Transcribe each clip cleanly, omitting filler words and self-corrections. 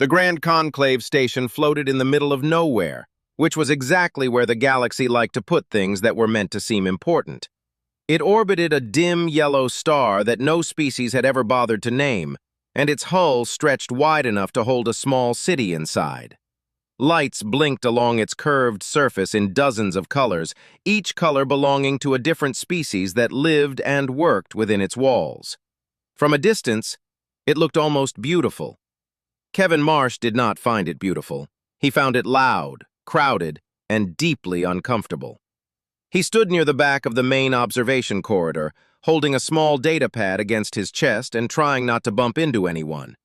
The Grand Conclave station floated in the middle of nowhere, which was exactly where the galaxy liked to put things that were meant to seem important. It orbited a dim yellow star that no species had ever bothered to name, and its hull stretched wide enough to hold a small city inside. Lights blinked along its curved surface in dozens of colors, each color belonging to a different species that lived and worked within its walls. From a distance, it looked almost beautiful. Kevin Marsh did not find it beautiful. He found it loud, crowded, and deeply uncomfortable. He stood near the back of the main observation corridor, holding a small data pad against his chest and trying not to bump into anyone.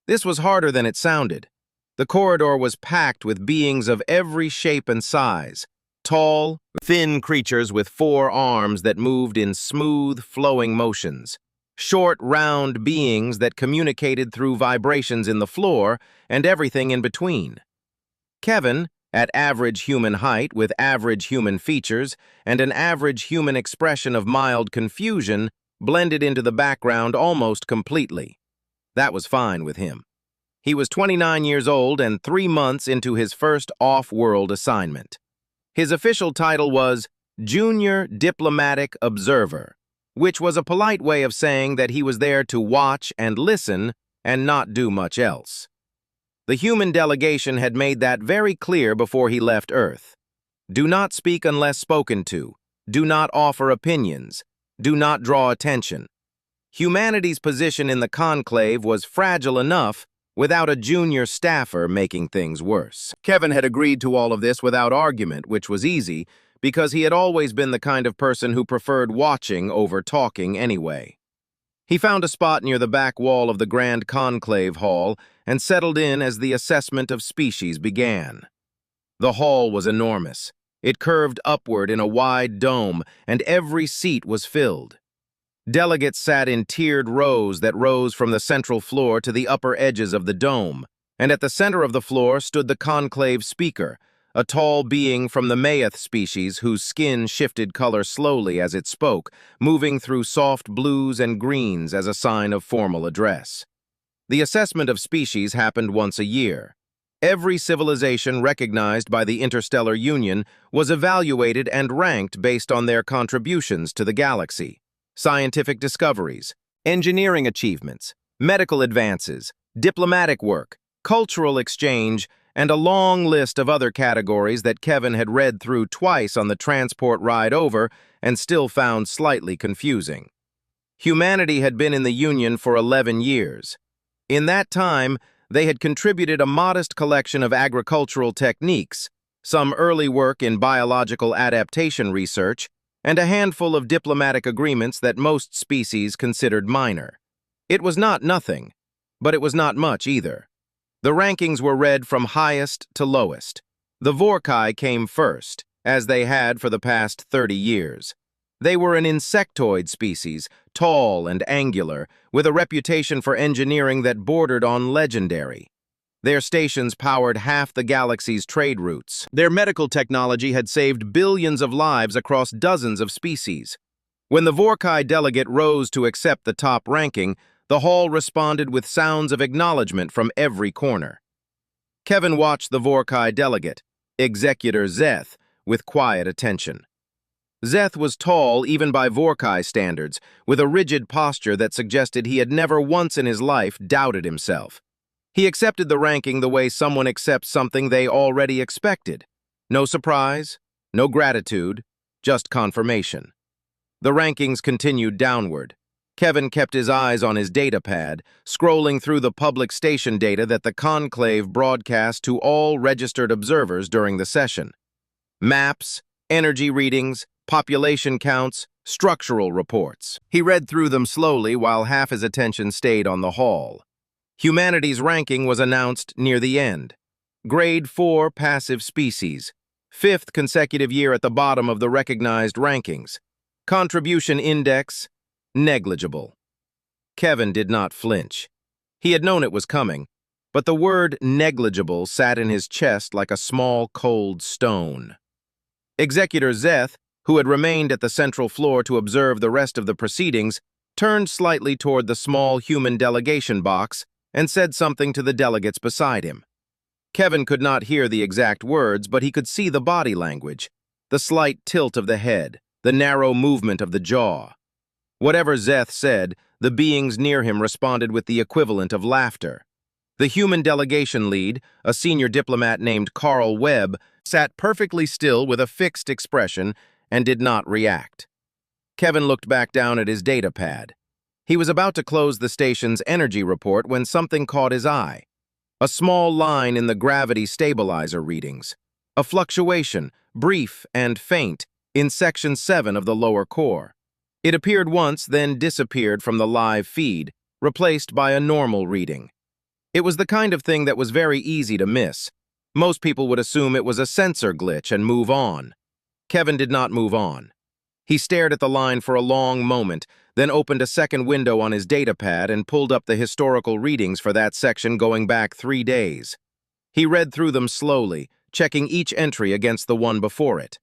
This was harder than it sounded. The corridor was packed with beings of every shape and size, tall, thin creatures with 4 arms that moved in smooth, flowing motions, short, round beings that communicated through vibrations in the floor and everything in between. Kevin, at average human height with average human features and an average human expression of mild confusion, blended into the background almost completely. That was fine with him. He was 29 years old and 3 months into his first off-world assignment. His official title was Junior Diplomatic Observer, which was a polite way of saying that he was there to watch and listen and not do much else. The human delegation had made that very clear before he left Earth. Do not speak unless spoken to. Do not offer opinions. Do not draw attention. Humanity's position in the conclave was fragile enough without a junior staffer making things worse. Kevin had agreed to all of this without argument, which was easy, because he had always been the kind of person who preferred watching over talking anyway. He found a spot near the back wall of the Grand Conclave Hall and settled in as the assessment of species began. The hall was enormous. It curved upward in a wide dome, and every seat was filled. Delegates sat in tiered rows that rose from the central floor to the upper edges of the dome, and at the center of the floor stood the conclave speaker, a tall being from the Mayeth species whose skin shifted color slowly as it spoke, moving through soft blues and greens as a sign of formal address. The assessment of species happened once a year. Every civilization recognized by the Interstellar Union was evaluated and ranked based on their contributions to the galaxy. Scientific discoveries, engineering achievements, medical advances, diplomatic work, cultural exchange, and a long list of other categories that Kevin had read through twice on the transport ride over and still found slightly confusing. Humanity had been in the Union for 11 years. In that time, they had contributed a modest collection of agricultural techniques, some early work in biological adaptation research, and a handful of diplomatic agreements that most species considered minor. It was not nothing, but it was not much either. The rankings were read from highest to lowest. The Vorkai came first, as they had for the past 30 years. They were an insectoid species, tall and angular, with a reputation for engineering that bordered on legendary. Their stations powered half the galaxy's trade routes. Their medical technology had saved billions of lives across dozens of species. When the Vorkai delegate rose to accept the top ranking, the hall responded with sounds of acknowledgement from every corner. Kevin watched the Vorkai delegate, Executor Zeth, with quiet attention. Zeth was tall even by Vorkai standards, with a rigid posture that suggested he had never once in his life doubted himself. He accepted the ranking the way someone accepts something they already expected. No surprise, no gratitude, just confirmation. The rankings continued downward. Kevin kept his eyes on his data pad, scrolling through the public station data that the conclave broadcast to all registered observers during the session. Maps, energy readings, population counts, structural reports. He read through them slowly while half his attention stayed on the hall. Humanity's ranking was announced near the end. Grade 4 passive species, 5th consecutive year at the bottom of the recognized rankings. Contribution index, negligible. Kevin did not flinch. He had known it was coming, but the word negligible sat in his chest like a small, cold stone. Executor Zeth, who had remained at the central floor to observe the rest of the proceedings, turned slightly toward the small human delegation box and said something to the delegates beside him. Kevin could not hear the exact words, but he could see the body language, the slight tilt of the head, the narrow movement of the jaw. Whatever Zeth said, the beings near him responded with the equivalent of laughter. The human delegation lead, a senior diplomat named Carl Webb, sat perfectly still with a fixed expression and did not react. Kevin looked back down at his data pad. He was about to close the station's energy report when something caught his eye. A small line in the gravity stabilizer readings. A fluctuation, brief and faint, in Section 7 of the lower core. It appeared once, then disappeared from the live feed, replaced by a normal reading. It was the kind of thing that was very easy to miss. Most people would assume it was a sensor glitch and move on. Kevin did not move on. He stared at the line for a long moment, then opened a second window on his datapad and pulled up the historical readings for that section going back 3 days. He read through them slowly, checking each entry against the one before it.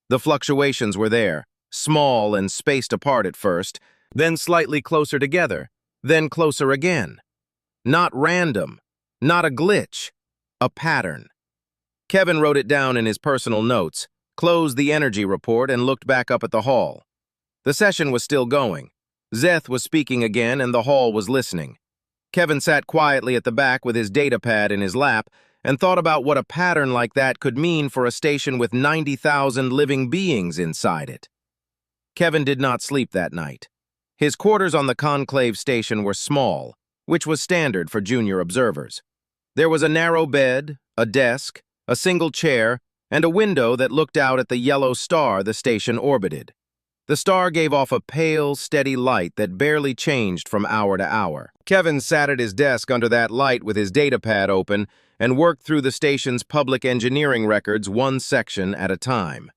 The fluctuations were there, small and spaced apart at first, then slightly closer together, then closer again. Not random, not a glitch, a pattern. Kevin wrote it down in his personal notes, closed the energy report, and looked back up at the hall. The session was still going. Zeth was speaking again, and the hall was listening. Kevin sat quietly at the back with his datapad in his lap and thought about what a pattern like that could mean for a station with 90,000 living beings inside it. Kevin did not sleep that night. His quarters on the Conclave station were small, which was standard for junior observers. There was a narrow bed, a desk, a single chair, and a window that looked out at the yellow star the station orbited. The star gave off a pale, steady light that barely changed from hour to hour. Kevin sat at his desk under that light with his datapad open and worked through the station's public engineering records one section at a time.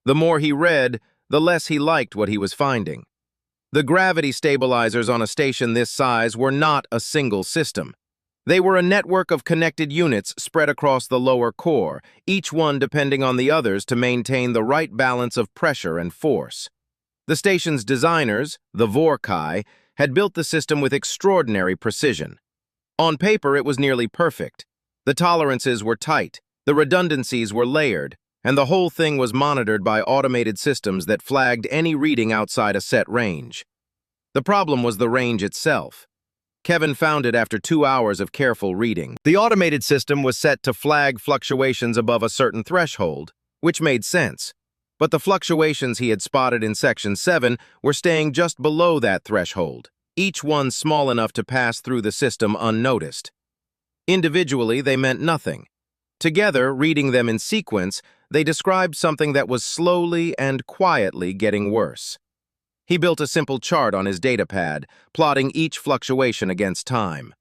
The more he read, the less he liked what he was finding. The gravity stabilizers on a station this size were not a single system. They were a network of connected units spread across the lower core, each one depending on the others to maintain the right balance of pressure and force. The station's designers, the Vorkai, had built the system with extraordinary precision. On paper, it was nearly perfect. The tolerances were tight, the redundancies were layered, and the whole thing was monitored by automated systems that flagged any reading outside a set range. The problem was the range itself. Kevin found it after 2 hours of careful reading. The automated system was set to flag fluctuations above a certain threshold, which made sense. But the fluctuations he had spotted in Section 7 were staying just below that threshold, each one small enough to pass through the system unnoticed. Individually, they meant nothing. Together, reading them in sequence, they described something that was slowly and quietly getting worse. He built a simple chart on his datapad, plotting each fluctuation against time.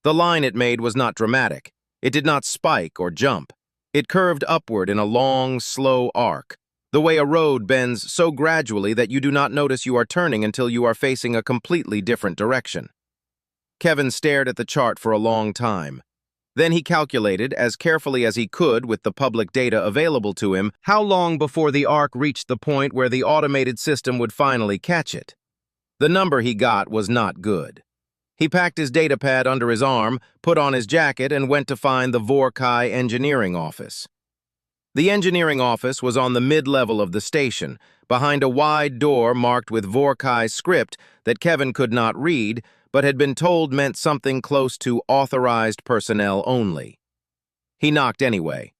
The line it made was not dramatic. It did not spike or jump. It curved upward in a long, slow arc, the way a road bends so gradually that you do not notice you are turning until you are facing a completely different direction. Kevin stared at the chart for a long time. Then he calculated, as carefully as he could with the public data available to him, how long before the arc reached the point where the automated system would finally catch it. The number he got was not good. He packed his datapad under his arm, put on his jacket, and went to find the Vorkai engineering office. The engineering office was on the mid-level of the station, behind a wide door marked with Vorkai script that Kevin could not read, but had been told meant something close to authorized personnel only. He knocked anyway.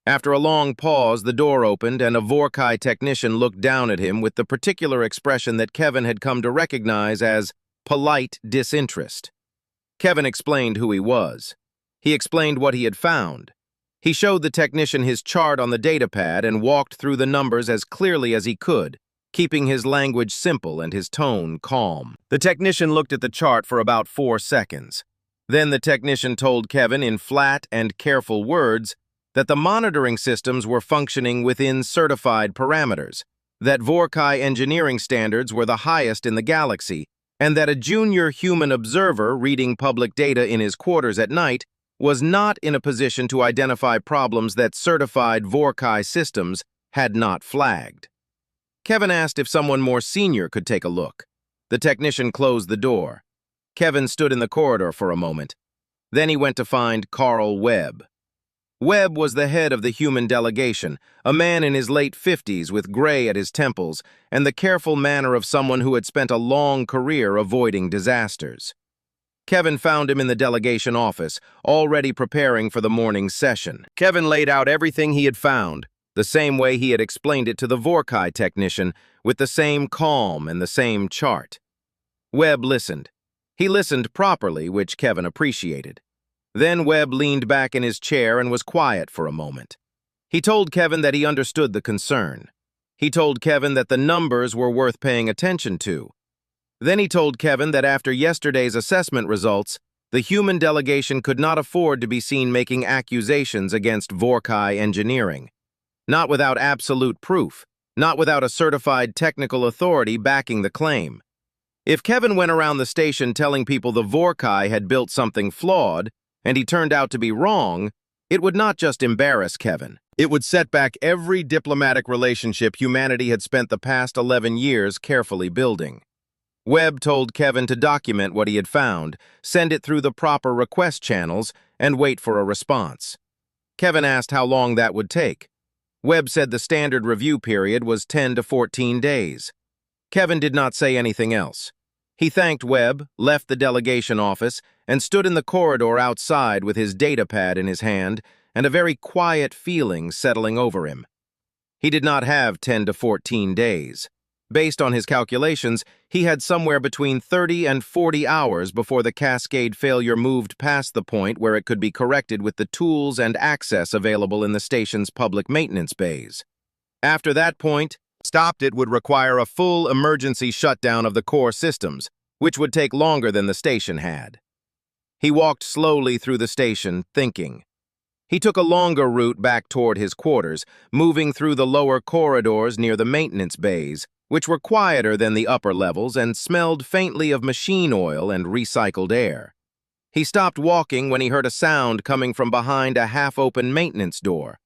After a long pause, the door opened and a Vorkai technician looked down at him with the particular expression that Kevin had come to recognize as polite disinterest. Kevin explained who he was. He explained what he had found. He showed the technician his chart on the datapad and walked through the numbers as clearly as he could, keeping his language simple and his tone calm. The technician looked at the chart for about 4 seconds. Then the technician told Kevin in flat and careful words that the monitoring systems were functioning within certified parameters, that Vorkai engineering standards were the highest in the galaxy, and that a junior human observer reading public data in his quarters at night was not in a position to identify problems that certified Vorkai systems had not flagged. Kevin asked if someone more senior could take a look. The technician closed the door. Kevin stood in the corridor for a moment. Then he went to find Carl Webb. Webb was the head of the human delegation, a man in his late 50s with gray at his temples and the careful manner of someone who had spent a long career avoiding disasters. Kevin found him in the delegation office, already preparing for the morning's session. Kevin laid out everything he had found, the same way he had explained it to the Vorkai technician, with the same calm and the same chart. Webb listened. He listened properly, which Kevin appreciated. Then Webb leaned back in his chair and was quiet for a moment. He told Kevin that he understood the concern. He told Kevin that the numbers were worth paying attention to. Then he told Kevin that after yesterday's assessment results, the human delegation could not afford to be seen making accusations against Vorkai engineering. Not without absolute proof, not without a certified technical authority backing the claim. If Kevin went around the station telling people the Vorkai had built something flawed, and he turned out to be wrong, it would not just embarrass Kevin. It would set back every diplomatic relationship humanity had spent the past 11 years carefully building. Webb told Kevin to document what he had found, send it through the proper request channels, and wait for a response. Kevin asked how long that would take. Webb said the standard review period was 10 to 14 days. Kevin did not say anything else. He thanked Webb, left the delegation office, and stood in the corridor outside with his datapad in his hand and a very quiet feeling settling over him. He did not have 10 to 14 days. Based on his calculations, he had somewhere between 30 and 40 hours before the cascade failure moved past the point where it could be corrected with the tools and access available in the station's public maintenance bays. After that point, it would require a full emergency shutdown of the core systems, which would take longer than the station had. He walked slowly through the station, thinking. He took a longer route back toward his quarters, moving through the lower corridors near the maintenance bays, which were quieter than the upper levels and smelled faintly of machine oil and recycled air. He stopped walking when he heard a sound coming from behind a half-open maintenance door.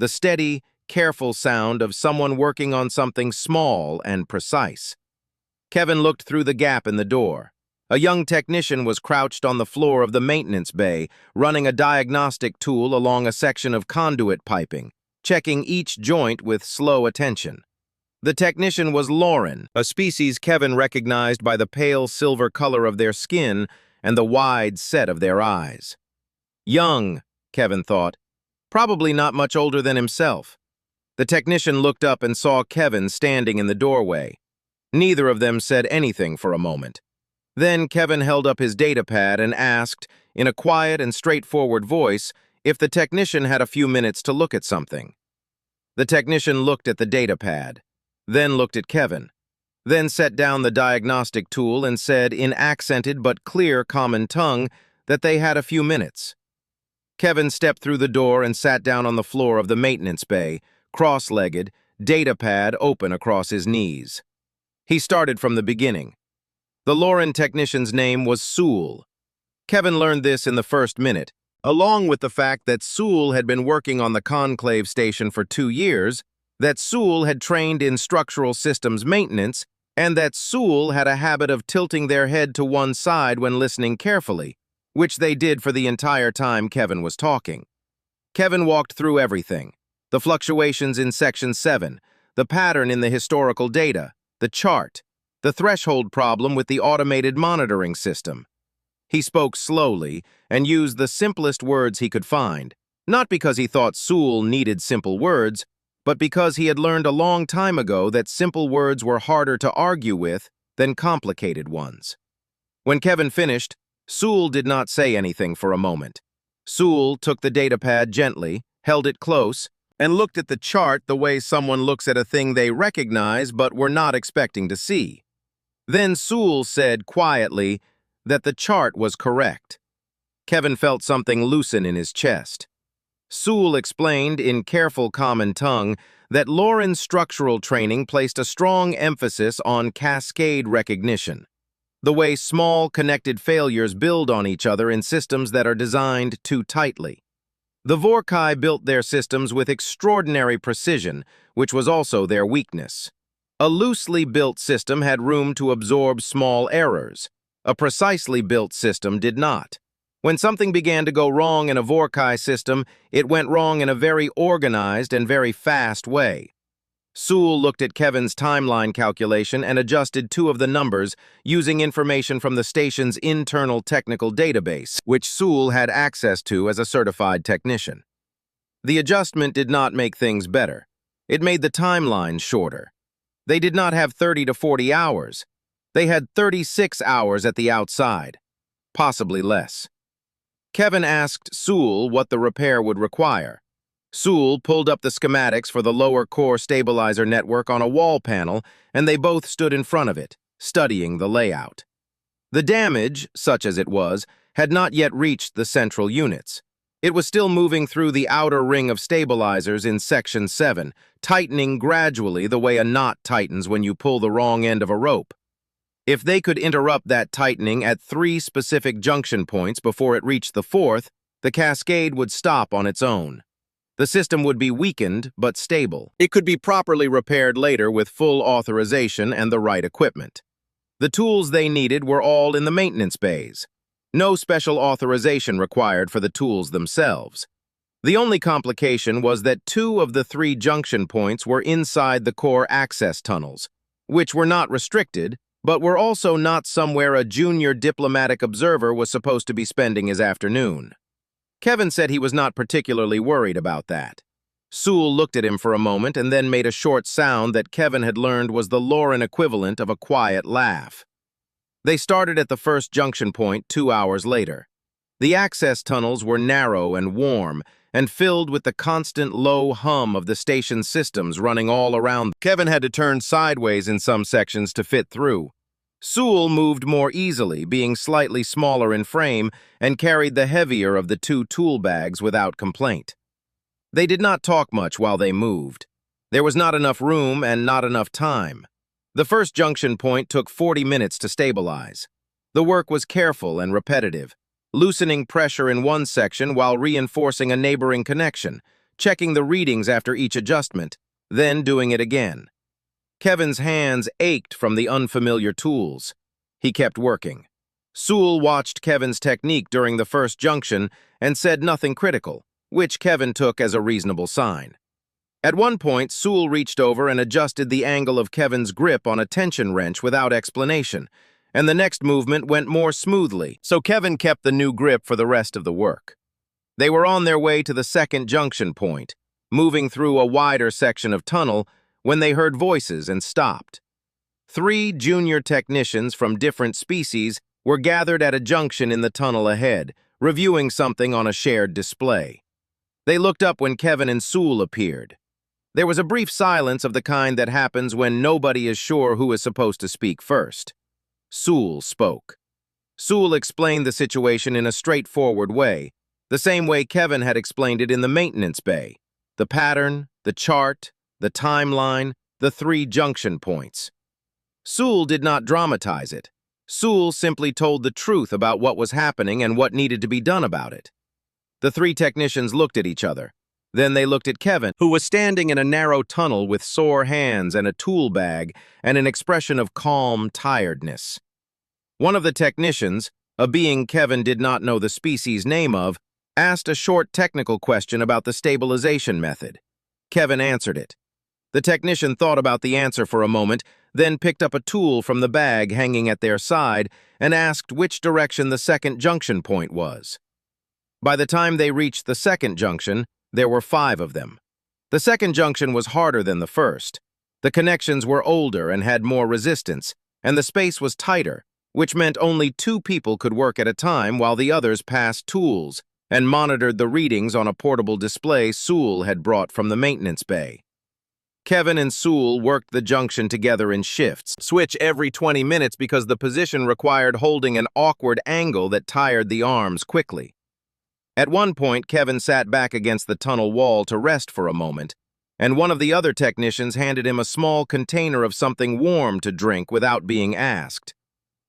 The steady, careful sound of someone working on something small and precise. Kevin looked through the gap in the door. A young technician was crouched on the floor of the maintenance bay, running a diagnostic tool along a section of conduit piping, checking each joint with slow attention. The technician was Lauren, a species Kevin recognized by the pale silver color of their skin and the wide set of their eyes. Young, Kevin thought, probably not much older than himself. The technician looked up and saw Kevin standing in the doorway. Neither of them said anything for a moment. Then Kevin held up his datapad and asked, in a quiet and straightforward voice, if the technician had a few minutes to look at something. The technician looked at the datapad, then looked at Kevin, then set down the diagnostic tool and said in accented but clear common tongue that they had a few minutes. Kevin stepped through the door and sat down on the floor of the maintenance bay, cross-legged, datapad open across his knees. He started from the beginning. The Lauren technician's name was Sewell. Kevin learned this in the first minute, along with the fact that Sewell had been working on the Conclave station for 2 years, that Sewell had trained in structural systems maintenance, and that Sewell had a habit of tilting their head to one side when listening carefully, which they did for the entire time Kevin was talking. Kevin walked through everything. The fluctuations in Section 7, the pattern in the historical data, the chart, the threshold problem with the automated monitoring system. He spoke slowly and used the simplest words he could find, not because he thought Sewell needed simple words, but because he had learned a long time ago that simple words were harder to argue with than complicated ones. When Kevin finished, Sewell did not say anything for a moment. Sewell took the datapad gently, held it close, and looked at the chart the way someone looks at a thing they recognize but were not expecting to see. Then Sewell said quietly that the chart was correct. Kevin felt something loosen in his chest. Sewell explained in careful common tongue that Lauren's structural training placed a strong emphasis on cascade recognition, the way small connected failures build on each other in systems that are designed too tightly. The Vorkai built their systems with extraordinary precision, which was also their weakness. A loosely built system had room to absorb small errors. A precisely built system did not. When something began to go wrong in a Vorkai system, it went wrong in a very organized and very fast way. Sewell looked at Kevin's timeline calculation and adjusted two of the numbers using information from the station's internal technical database, which Sewell had access to as a certified technician. The adjustment did not make things better. It made the timeline shorter. They did not have 30 to 40 hours. They had 36 hours at the outside, possibly less. Kevin asked Sewell what the repair would require. Sewell pulled up the schematics for the lower core stabilizer network on a wall panel, and they both stood in front of it, studying the layout. The damage, such as it was, had not yet reached the central units. It was still moving through the outer ring of stabilizers in Section 7, tightening gradually the way a knot tightens when you pull the wrong end of a rope. If they could interrupt that tightening at 3 specific junction points before it reached the 4th, the cascade would stop on its own. The system would be weakened but stable. It could be properly repaired later with full authorization and the right equipment. The tools they needed were all in the maintenance bays. No special authorization required for the tools themselves. The only complication was that 2 of the 3 junction points were inside the core access tunnels, which were not restricted, but were also not somewhere a junior diplomatic observer was supposed to be spending his afternoon. Kevin said he was not particularly worried about that. Sewell looked at him for a moment and then made a short sound that Kevin had learned was the Lauren equivalent of a quiet laugh. They started at the first junction point 2 hours later. The access tunnels were narrow and warm and filled with the constant low hum of the station's systems running all around. Kevin had to turn sideways in some sections to fit through. Sewell moved more easily, being slightly smaller in frame, and carried the heavier of the 2 tool bags without complaint. They did not talk much while they moved. There was not enough room and not enough time. The first junction point took 40 minutes to stabilize. The work was careful and repetitive, loosening pressure in one section while reinforcing a neighboring connection, checking the readings after each adjustment, then doing it again. Kevin's hands ached from the unfamiliar tools. He kept working. Sewell watched Kevin's technique during the first junction and said nothing critical, which Kevin took as a reasonable sign. At one point, Sewell reached over and adjusted the angle of Kevin's grip on a tension wrench without explanation, and the next movement went more smoothly, so Kevin kept the new grip for the rest of the work. They were on their way to the second junction point, moving through a wider section of tunnel, when they heard voices and stopped. 3 junior technicians from different species were gathered at a junction in the tunnel ahead, reviewing something on a shared display. They looked up when Kevin and Sewell appeared. There was a brief silence of the kind that happens when nobody is sure who is supposed to speak first. Sewell spoke. Sewell explained the situation in a straightforward way, the same way Kevin had explained it in the maintenance bay. The pattern, the chart, the timeline, the 3 junction points. Sewell did not dramatize it. Sewell simply told the truth about what was happening and what needed to be done about it. The 3 technicians looked at each other. Then they looked at Kevin, who was standing in a narrow tunnel with sore hands and a tool bag and an expression of calm tiredness. One of the technicians, a being Kevin did not know the species name of, asked a short technical question about the stabilization method. Kevin answered it. The technician thought about the answer for a moment, then picked up a tool from the bag hanging at their side and asked which direction the second junction point was. By the time they reached the second junction, there were 5 of them. The second junction was harder than the first. The connections were older and had more resistance, and the space was tighter, which meant only 2 people could work at a time while the others passed tools and monitored the readings on a portable display Sewell had brought from the maintenance bay. Kevin and Sewell worked the junction together in shifts, switch every 20 minutes because the position required holding an awkward angle that tired the arms quickly. At one point, Kevin sat back against the tunnel wall to rest for a moment, and one of the other technicians handed him a small container of something warm to drink without being asked.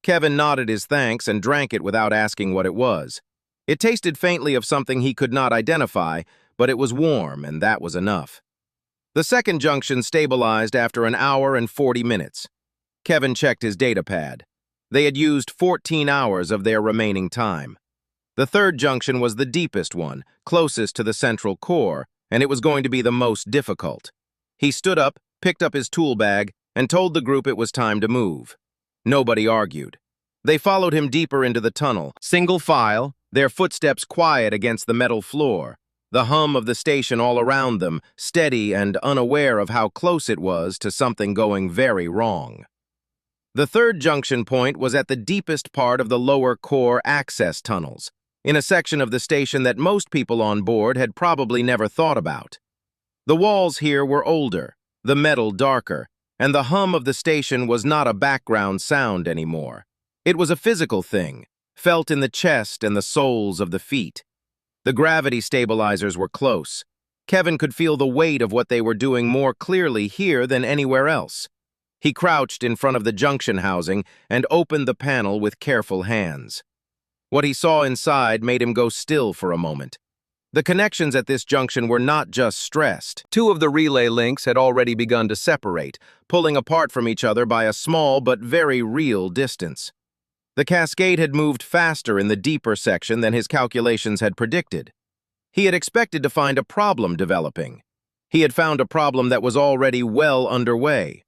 Kevin nodded his thanks and drank it without asking what it was. It tasted faintly of something he could not identify, but it was warm, and that was enough. The second junction stabilized after an hour and 40 minutes. Kevin checked his datapad. They had used 14 hours of their remaining time. The third junction was the deepest one, closest to the central core, and it was going to be the most difficult. He stood up, picked up his tool bag, and told the group it was time to move. Nobody argued. They followed him deeper into the tunnel, single file, their footsteps quiet against the metal floor, the hum of the station all around them, steady and unaware of how close it was to something going very wrong. The third junction point was at the deepest part of the lower core access tunnels, in a section of the station that most people on board had probably never thought about. The walls here were older, the metal darker, and the hum of the station was not a background sound anymore. It was a physical thing, felt in the chest and the soles of the feet. The gravity stabilizers were close. Kevin could feel the weight of what they were doing more clearly here than anywhere else. He crouched in front of the junction housing and opened the panel with careful hands. What he saw inside made him go still for a moment. The connections at this junction were not just stressed. Two of the relay links had already begun to separate, pulling apart from each other by a small but very real distance. The cascade had moved faster in the deeper section than his calculations had predicted. He had expected to find a problem developing. He had found a problem that was already well underway.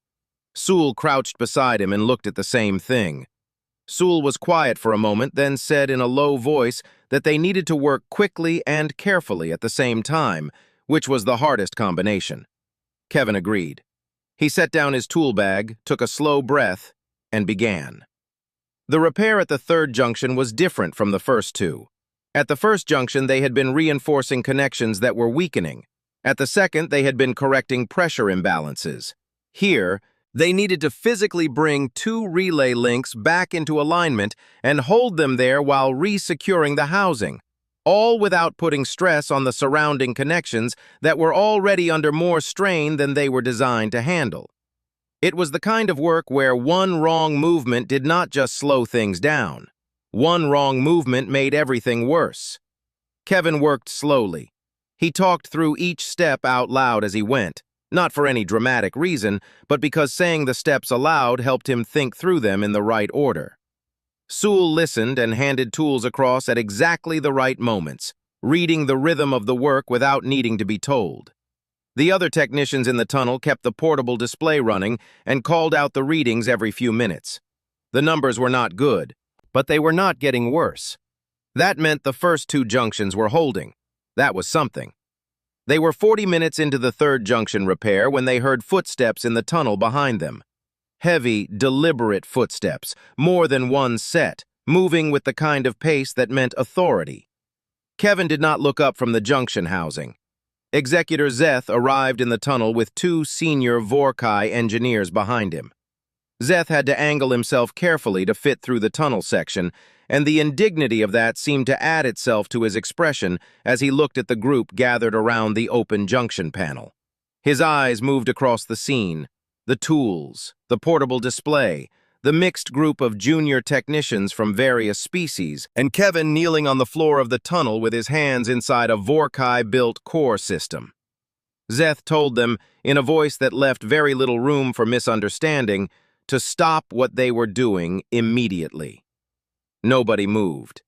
Sewell crouched beside him and looked at the same thing. Sewell was quiet for a moment, then said in a low voice that they needed to work quickly and carefully at the same time, which was the hardest combination. Kevin agreed. He set down his tool bag, took a slow breath, and began. The repair at the third junction was different from the first two. At the first junction, they had been reinforcing connections that were weakening. At the second, they had been correcting pressure imbalances. Here, they needed to physically bring two relay links back into alignment and hold them there while re-securing the housing, all without putting stress on the surrounding connections that were already under more strain than they were designed to handle. It was the kind of work where one wrong movement did not just slow things down. One wrong movement made everything worse. Kevin worked slowly. He talked through each step out loud as he went, not for any dramatic reason, but because saying the steps aloud helped him think through them in the right order. Sewell listened and handed tools across at exactly the right moments, reading the rhythm of the work without needing to be told. The other technicians in the tunnel kept the portable display running and called out the readings every few minutes. The numbers were not good, but they were not getting worse. That meant the first two junctions were holding. That was something. They were 40 minutes into the third junction repair when they heard footsteps in the tunnel behind them. Heavy, deliberate footsteps, more than one set, moving with the kind of pace that meant authority. Kevin did not look up from the junction housing. Executor Zeth arrived in the tunnel with two senior Vorkai engineers behind him. Zeth had to angle himself carefully to fit through the tunnel section, and the indignity of that seemed to add itself to his expression as he looked at the group gathered around the open junction panel. His eyes moved across the scene, the tools, the portable display, the mixed group of junior technicians from various species, and Kevin kneeling on the floor of the tunnel with his hands inside a Vorkai-built core system. Zeth told them, in a voice that left very little room for misunderstanding, to stop what they were doing immediately. Nobody moved.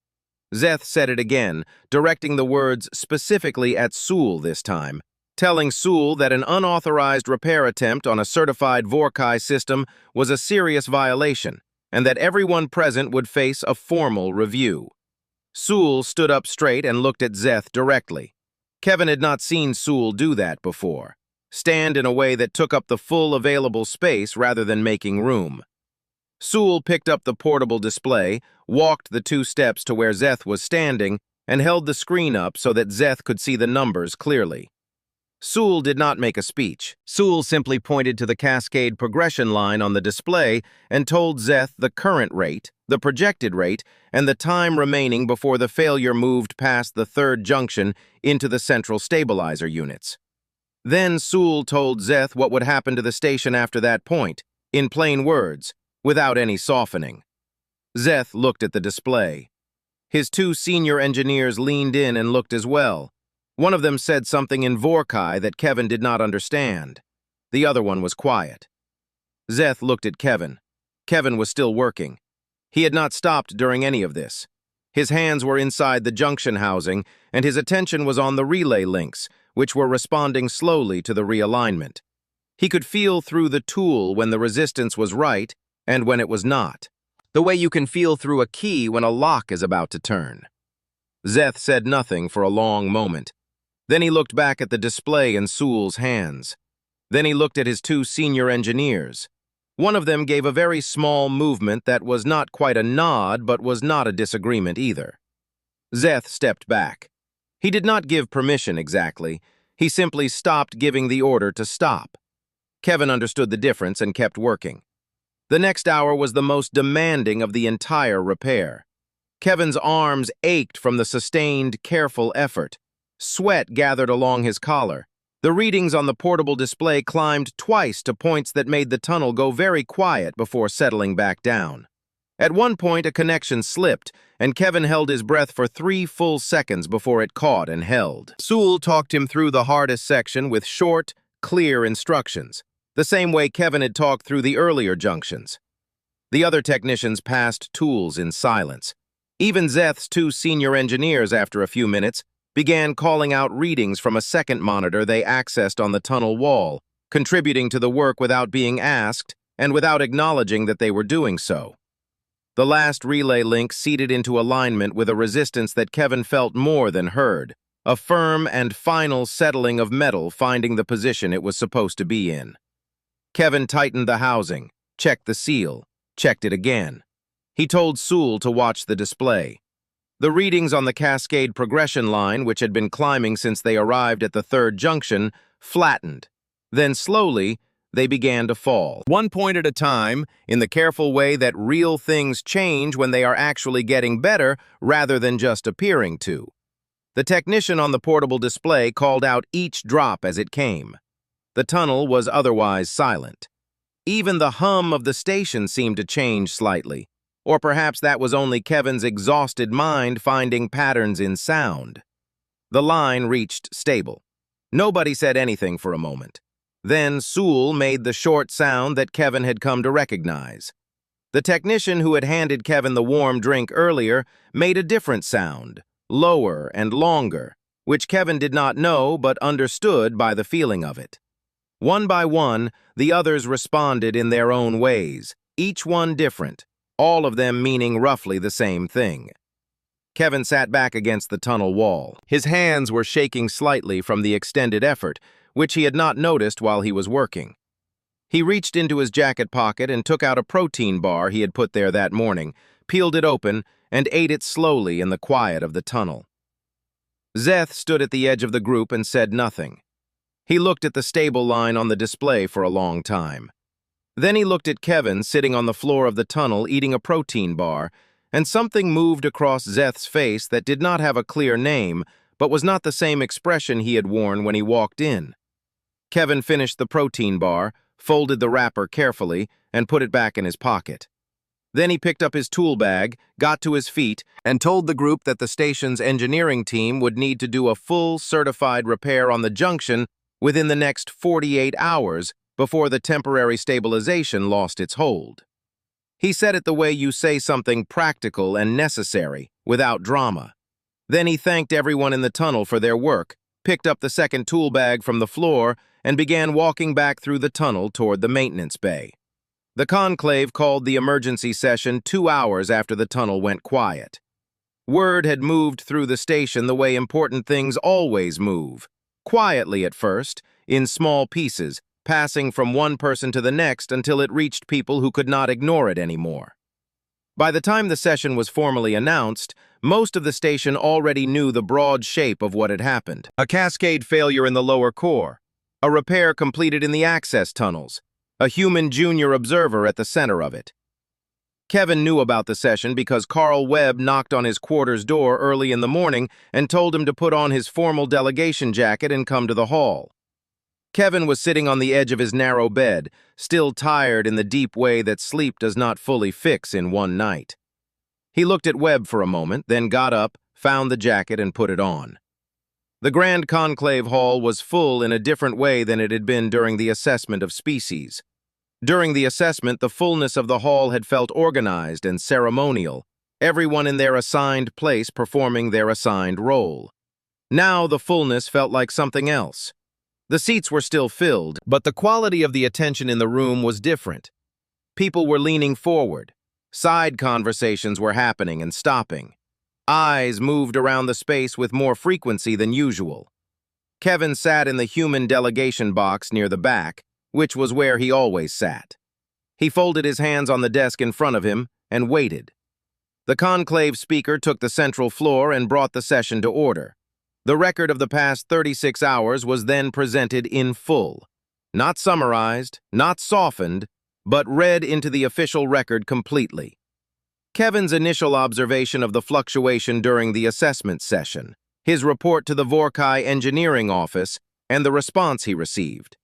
Zeth said it again, directing the words specifically at Sewell this time, telling Sewell that an unauthorized repair attempt on a certified Vorkai system was a serious violation, and that everyone present would face a formal review. Sewell stood up straight and looked at Zeth directly. Kevin had not seen Sewell do that before, stand in a way that took up the full available space rather than making room. Sewell picked up the portable display, walked the 2 steps to where Zeth was standing, and held the screen up so that Zeth could see the numbers clearly. Sewell did not make a speech. Sewell simply pointed to the cascade progression line on the display and told Zeth the current rate, the projected rate, and the time remaining before the failure moved past the third junction into the central stabilizer units. Then Sewell told Zeth what would happen to the station after that point, in plain words, without any softening. Zeth looked at the display. His 2 senior engineers leaned in and looked as well. One of them said something in Vorkai that Kevin did not understand. The other one was quiet. Zeth looked at Kevin. Kevin was still working. He had not stopped during any of this. His hands were inside the junction housing, and his attention was on the relay links, which were responding slowly to the realignment. He could feel through the tool when the resistance was right and when it was not, the way you can feel through a key when a lock is about to turn. Zeth said nothing for a long moment. Then he looked back at the display in Sewell's hands. Then he looked at his two senior engineers. One of them gave a very small movement that was not quite a nod, but was not a disagreement either. Zeth stepped back. He did not give permission exactly. He simply stopped giving the order to stop. Kevin understood the difference and kept working. The next hour was the most demanding of the entire repair. Kevin's arms ached from the sustained, careful effort. Sweat gathered along his collar. The readings on the portable display climbed twice to points that made the tunnel go very quiet before settling back down. At one point, a connection slipped, and Kevin held his breath for 3 full seconds before it caught and held. Sewell talked him through the hardest section with short, clear instructions, the same way Kevin had talked through the earlier junctions. The other technicians passed tools in silence. Even Zeth's two senior engineers, after a few minutes, began calling out readings from a second monitor they accessed on the tunnel wall, contributing to the work without being asked and without acknowledging that they were doing so. The last relay link seated into alignment with a resistance that Kevin felt more than heard, a firm and final settling of metal finding the position it was supposed to be in. Kevin tightened the housing, checked the seal, checked it again. He told Sewell to watch the display. The readings on the cascade progression line, which had been climbing since they arrived at the third junction, flattened. Then slowly, they began to fall. One point at a time, in the careful way that real things change when they are actually getting better rather than just appearing to. The technician on the portable display called out each drop as it came. The tunnel was otherwise silent. Even the hum of the station seemed to change slightly. Or perhaps that was only Kevin's exhausted mind finding patterns in sound. The line reached stable. Nobody said anything for a moment. Then Sewell made the short sound that Kevin had come to recognize. The technician who had handed Kevin the warm drink earlier made a different sound, lower and longer, which Kevin did not know but understood by the feeling of it. One by one, the others responded in their own ways, each one different, all of them meaning roughly the same thing. Kevin sat back against the tunnel wall. His hands were shaking slightly from the extended effort, which he had not noticed while he was working. He reached into his jacket pocket and took out a protein bar he had put there that morning, peeled it open, and ate it slowly in the quiet of the tunnel. Zeth stood at the edge of the group and said nothing. He looked at the stable line on the display for a long time. Then he looked at Kevin sitting on the floor of the tunnel eating a protein bar, and something moved across Zeth's face that did not have a clear name, but was not the same expression he had worn when he walked in. Kevin finished the protein bar, folded the wrapper carefully, and put it back in his pocket. Then he picked up his tool bag, got to his feet, and told the group that the station's engineering team would need to do a full certified repair on the junction within the next 48 hours before the temporary stabilization lost its hold. He said it the way you say something practical and necessary, without drama. Then he thanked everyone in the tunnel for their work, picked up the second tool bag from the floor, and began walking back through the tunnel toward the maintenance bay. The conclave called the emergency session 2 hours after the tunnel went quiet. Word had moved through the station the way important things always move, quietly at first, in small pieces, passing from one person to the next until it reached people who could not ignore it anymore. By the time the session was formally announced, most of the station already knew the broad shape of what had happened. A cascade failure in the lower core, a repair completed in the access tunnels, a human junior observer at the center of it. Kevin knew about the session because Carl Webb knocked on his quarters door early in the morning and told him to put on his formal delegation jacket and come to the hall. Kevin was sitting on the edge of his narrow bed, still tired in the deep way that sleep does not fully fix in one night. He looked at Webb for a moment, then got up, found the jacket, and put it on. The Grand Conclave Hall was full in a different way than it had been during the assessment of species. During the assessment, the fullness of the hall had felt organized and ceremonial. everyone in their assigned place performing their assigned role. Now the fullness felt like something else. The seats were still filled, but the quality of the attention in the room was different. People were leaning forward. Side conversations were happening and stopping. Eyes moved around the space with more frequency than usual. Kevin sat in the human delegation box near the back, which was where he always sat. He folded his hands on the desk in front of him and waited. The conclave speaker took the central floor and brought the session to order. The record of the past 36 hours was then presented in full. Not summarized, not softened, but read into the official record completely. Kevin's initial observation of the fluctuation during the assessment session, his report to the Vorkai engineering office, and the response he received.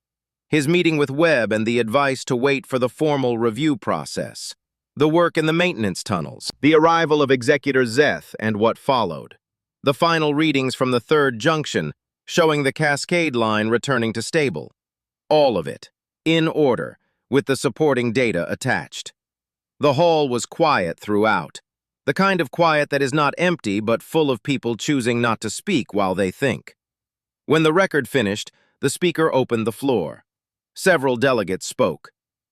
His meeting with Webb and the advice to wait for the formal review process. The work in the maintenance tunnels, the arrival of Executor Zeth and what followed. The final readings from the third junction, showing the cascade line returning to stable. All of it, in order, with the supporting data attached. The hall was quiet throughout, the kind of quiet that is not empty but full of people choosing not to speak while they think. When the record finished, the speaker opened the floor. Several delegates spoke.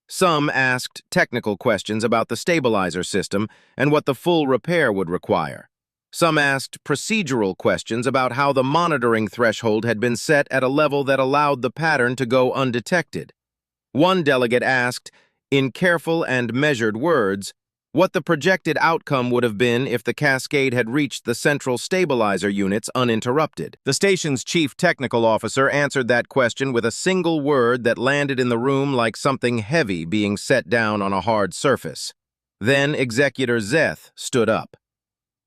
Some asked technical questions about the stabilizer system and what the full repair would require. Some asked procedural questions about how the monitoring threshold had been set at a level that allowed the pattern to go undetected. One delegate asked, in careful and measured words, what the projected outcome would have been if the cascade had reached the central stabilizer units uninterrupted. The station's chief technical officer answered that question with a single word that landed in the room like something heavy being set down on a hard surface. Then Executor Zeth stood up.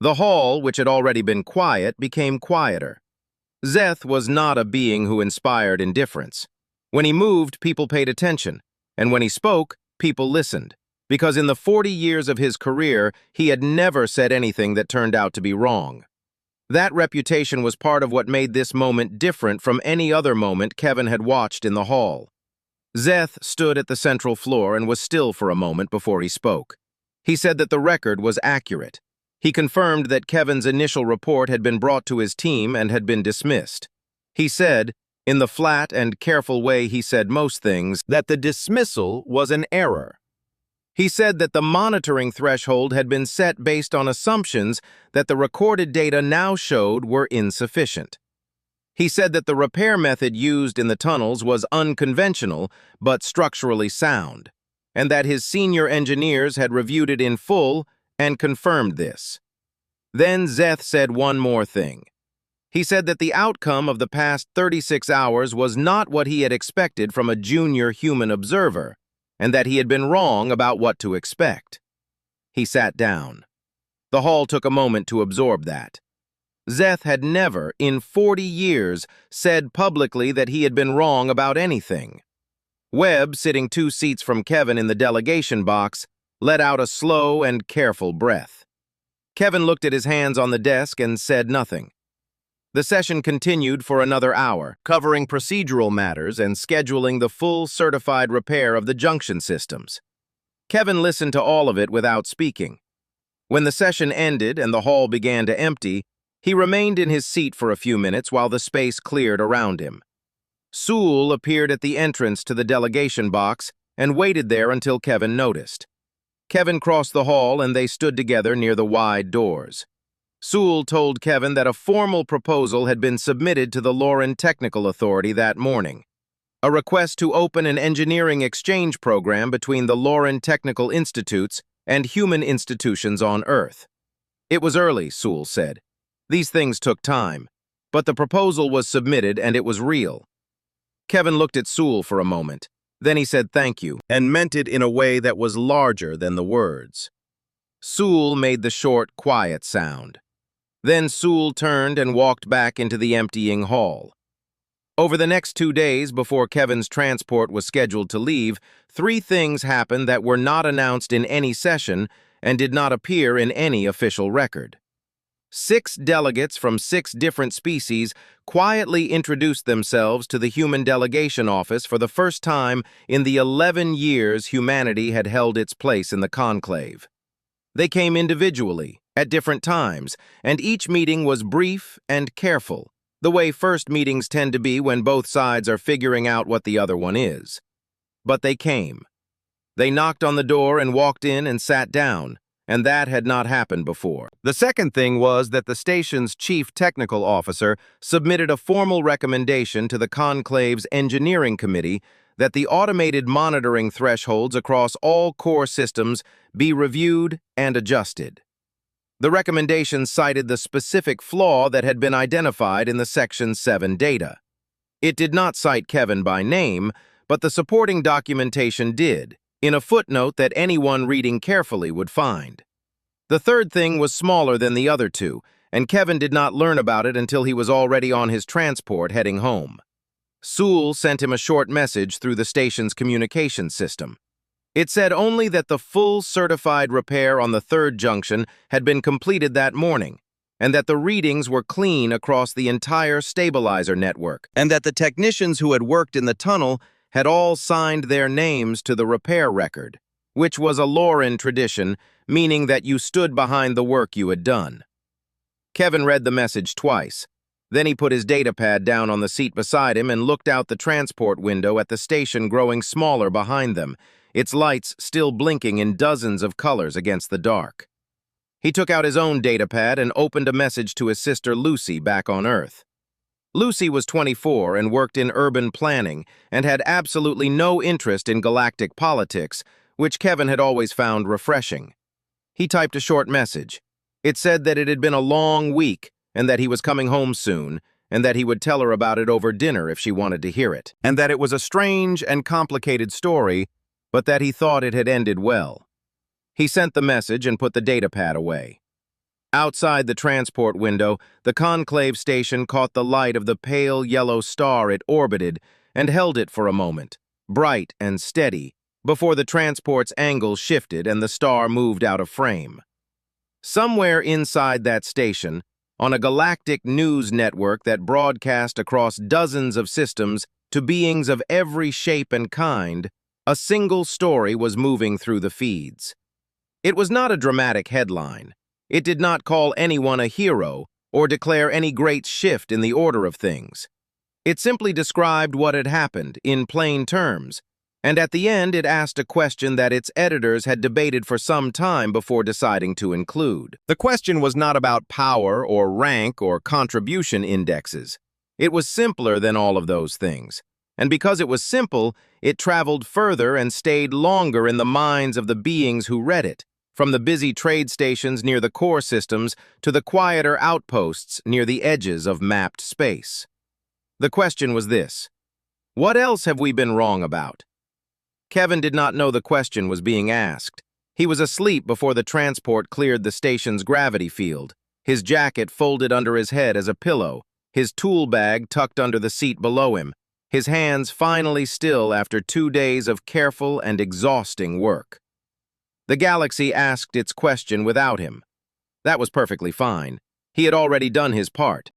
The hall, which had already been quiet, became quieter. Zeth was not a being who inspired indifference. When he moved, people paid attention, and when he spoke, people listened, because in the 40 years of his career, he had never said anything that turned out to be wrong. That reputation was part of what made this moment different from any other moment Kevin had watched in the hall. Zeth stood at the central floor and was still for a moment before he spoke. He said that the record was accurate. He confirmed that Kevin's initial report had been brought to his team and had been dismissed. He said, in the flat and careful way he said most things, that the dismissal was an error. He said that the monitoring threshold had been set based on assumptions that the recorded data now showed were insufficient. He said that the repair method used in the tunnels was unconventional but structurally sound, and that his senior engineers had reviewed it in full and confirmed this. Then Zeth said one more thing. He said that the outcome of the past 36 hours was not what he had expected from a junior human observer, and that he had been wrong about what to expect. He sat down. The hall took a moment to absorb that. Zeth had never, in 40 years, said publicly that he had been wrong about anything. Webb, sitting 2 seats from Kevin in the delegation box, let out a slow and careful breath. Kevin looked at his hands on the desk and said nothing. The session continued for another hour, covering procedural matters and scheduling the full certified repair of the junction systems. Kevin listened to all of it without speaking. When the session ended and the hall began to empty, he remained in his seat for a few minutes while the space cleared around him. Sewell appeared at the entrance to the delegation box and waited there until Kevin noticed. Kevin crossed the hall and they stood together near the wide doors. Sewell told Kevin that a formal proposal had been submitted to the Lauren Technical Authority that morning. A request to open an engineering exchange program between the Lauren Technical Institutes and human institutions on Earth. It was early, Sewell said. These things took time, but the proposal was submitted and it was real. Kevin looked at Sewell for a moment. Then he said thank you, and meant it in a way that was larger than the words. Sewell made the short, quiet sound. Then Sewell turned and walked back into the emptying hall. Over the next 2 days before Kevin's transport was scheduled to leave, 3 things happened that were not announced in any session and did not appear in any official record. 6 delegates from 6 different species quietly introduced themselves to the Human Delegation Office for the first time in the 11 years humanity had held its place in the conclave. They came individually, at different times, and each meeting was brief and careful, the way first meetings tend to be when both sides are figuring out what the other one is. But they came. They knocked on the door and walked in and sat down, and that had not happened before. The second thing was that the station's chief technical officer submitted a formal recommendation to the conclave's engineering committee that the automated monitoring thresholds across all core systems be reviewed and adjusted. The recommendation cited the specific flaw that had been identified in the Section 7 data. It did not cite Kevin by name, but the supporting documentation did, in a footnote that anyone reading carefully would find. The third thing was smaller than the other two, and Kevin did not learn about it until he was already on his transport heading home. Sewell sent him a short message through the station's communication system. It said only that the full certified repair on the third junction had been completed that morning, and that the readings were clean across the entire stabilizer network, and that the technicians who had worked in the tunnel had all signed their names to the repair record, which was a Lauren tradition, meaning that you stood behind the work you had done. Kevin read the message twice. Then he put his datapad down on the seat beside him and looked out the transport window at the station growing smaller behind them, its lights still blinking in dozens of colors against the dark. He took out his own datapad and opened a message to his sister Lucy back on Earth. Lucy was 24 and worked in urban planning and had absolutely no interest in galactic politics, which Kevin had always found refreshing. He typed a short message. It said that it had been a long week and that he was coming home soon, and that he would tell her about it over dinner if she wanted to hear it, and that it was a strange and complicated story, but that he thought it had ended well. He sent the message and put the datapad away. Outside the transport window, the conclave station caught the light of the pale yellow star it orbited and held it for a moment, bright and steady, before the transport's angle shifted and the star moved out of frame. Somewhere inside that station, on a galactic news network that broadcast across dozens of systems to beings of every shape and kind, a single story was moving through the feeds. It was not a dramatic headline. It did not call anyone a hero or declare any great shift in the order of things. It simply described what had happened in plain terms, and at the end it asked a question that its editors had debated for some time before deciding to include. The question was not about power or rank or contribution indexes. It was simpler than all of those things. And because it was simple, it traveled further and stayed longer in the minds of the beings who read it, from the busy trade stations near the core systems to the quieter outposts near the edges of mapped space. The question was this: what else have we been wrong about? Kevin did not know the question was being asked. He was asleep before the transport cleared the station's gravity field, his jacket folded under his head as a pillow, his tool bag tucked under the seat below him, his hands finally still after 2 days of careful and exhausting work. The galaxy asked its question without him. That was perfectly fine. He had already done his part.